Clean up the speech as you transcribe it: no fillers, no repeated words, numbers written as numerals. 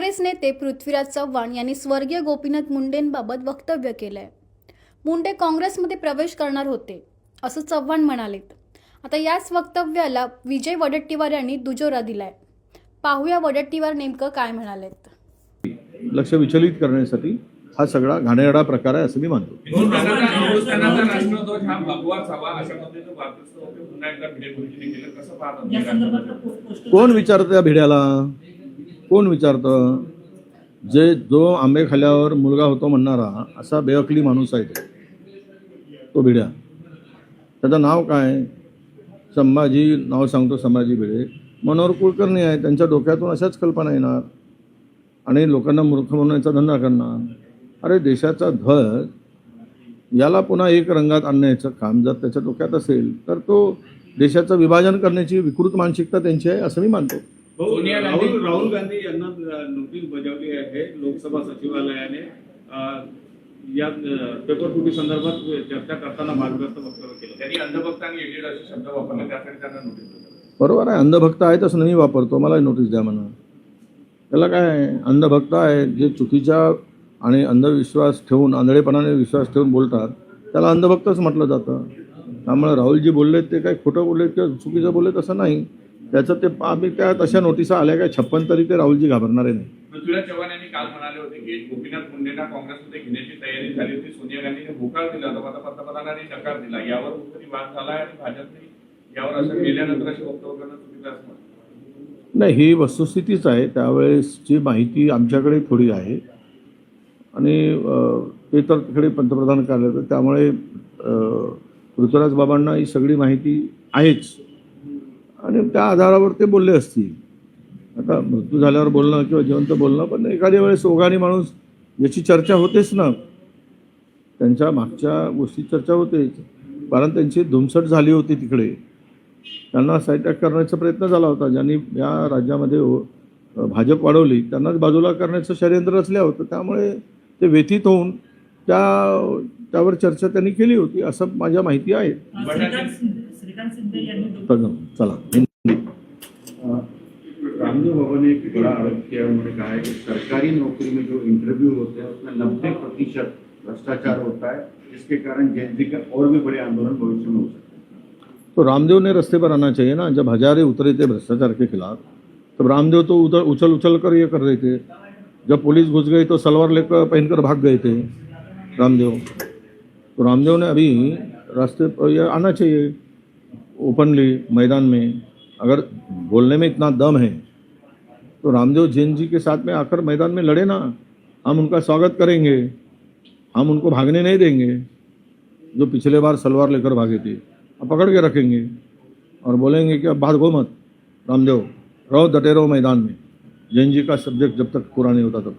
काँग्रेस नेते पृथ्वीराज चव्हाण यांनी स्वर्गीय गोपीनाथ मुंडेंबाबत वक्तव्य केलंय। मुंडे काँग्रेसमध्ये प्रवेश करणार होते असं चव्हाण म्हणालेत। आता याच वक्तव्याला विजय वडेट्टीवार यांनी दुजोरा दिलाय। पाहूया वडेट्टीवार नेमकं काय म्हणालेत। लक्ष विचलित करण्यासाठी हा सगळा घाणेरडा प्रकार आहे असं मी मानतो। कोण विचारतं या भिड्याला? कोण विचारतं? जो आंबे खाल्यावर मुलगा होतो म्हणणारा असा बेअकली माणूस आहे तो भिड्या। त्याचं नाव काय? संभाजी नाव सांगतो, संभाजी भिडे। मनोहर कुलकर्णी आहे, त्यांच्या डोक्यातून अशाच कल्पना येणार आणि लोकांना मूर्ख बनवण्याचा धंदा करणार। अरे देशाचा ध्वज याला पुन्हा एक रंगात आणण्याचं काम जर त्याच्या डोक्यात असेल तर तो देशाचं विभाजन करण्याची विकृत मानसिकता त्यांची आहे असं मी मानतो। राहुल गांधी यांना नोटीस बजावली आहे लोकसभा सचिवालयाने या पेपरफुटी संदर्भात चर्चा करताना भाजपचं वक्तव्य केलं। त्यांनी अंधभक्त आणि एजेड असे शब्द वापरले, त्यासाठी त्यांना नोटीस बजावली। बरोबर आहे, अंधभक्त आहे तसं मी वापरतो, मला नोटीस द्या म्हणा। त्याला काय आहे? अंधभक्त आहे जे चुकीच्या आणि अंधविश्वास ठेवून आंधळेपणाने विश्वास ठेवून बोलतात त्याला अंधभक्तच म्हटलं जातं। त्यामुळे राहुलजी बोललेत ते काही खोटं बोललेत किंवा चुकीचं बोललेत असं नाही। त्याचं ते आम्ही त्या तशा नोटिसा आल्या काय 56 तरी ते राहुलजी घाबरणारे नाही। पृथ्वीराज चव्हाण यांनी काल म्हणाले होते की गोपीनाथ मुंडेंना काँग्रेसमध्ये घेण्याची तयारी झाली होती। सोनिया गांधीने होकार दिला होता, आता पंतप्रधानांनी नकार दिला। यावर कुठेतरी वाद झाला आणि भाजपने यावर असं केल्यानंतर असे वक्तव्य करणं चुकीचं असतं नाही। ही वस्तुस्थितीच आहे, त्यावेळेसची माहिती आमच्याकडे थोडी आहे आणि ते तर तिकडे पंतप्रधान कार्यालयात, त्यामुळे पृथ्वीराज बाबांना ही सगळी माहिती आहेच आणि त्या आधारावर ते बोलले असतील। आता मृत्यू झाल्यावर बोलणं किंवा जिवंत बोलणं, पण एखाद्या वेळेस ओघाने माणूस याची चर्चा होतेच ना, त्यांच्या मागच्या गोष्टी चर्चा होतेच। कारण त्यांची धुमसट झाली होती तिकडे, त्यांना साईटॅक करण्याचा प्रयत्न झाला होता। ज्यांनी या राज्यामध्ये भाजप वाढवली त्यांनाच बाजूला करण्याचं षडयंत्र रचलं होतं, त्यामुळे ते व्यथित होऊन त्यावर चर्चा त्यांनी केली होती असं माझ्या माहिती आहे। चला, रामदेव बाबा ने एक बड़ा आरोप किया। उन्होंने कहा है कि सरकारी नौकरी में जो इंटरव्यू होते हैं उसमें 90% भ्रष्टाचार होता है, जिसके कारण जयंती का और भी बड़े आंदोलन भविष्य में हो सकते हैं। तो रामदेव ने रास्ते पर आना चाहिए ना। जब हजारे उतरे थे भ्रष्टाचार के खिलाफ तब रामदेव तो उधर उछल उछल कर ये कर रहे थे। जब पुलिस घुस गई तो सलवार लेकर पहनकर भाग गए थे रामदेव। तो रामदेव ने अभी रास्ते पर ये आना चाहिए ओपनली मैदान में। अगर बोलने में इतना दम है तो रामदेव जैन जी के साथ में आकर मैदान में लड़े ना, हम उनका स्वागत करेंगे, हम उनको भागने नहीं देंगे। जो पिछले बार सलवार लेकर भागे थे अब पकड़ के रखेंगे और बोलेंगे कि अब भागो मत रामदेव, रहो डटे रहो मैदान में। जैन जी का सब्जेक्ट जब तक पूरा नहीं होता तब तक।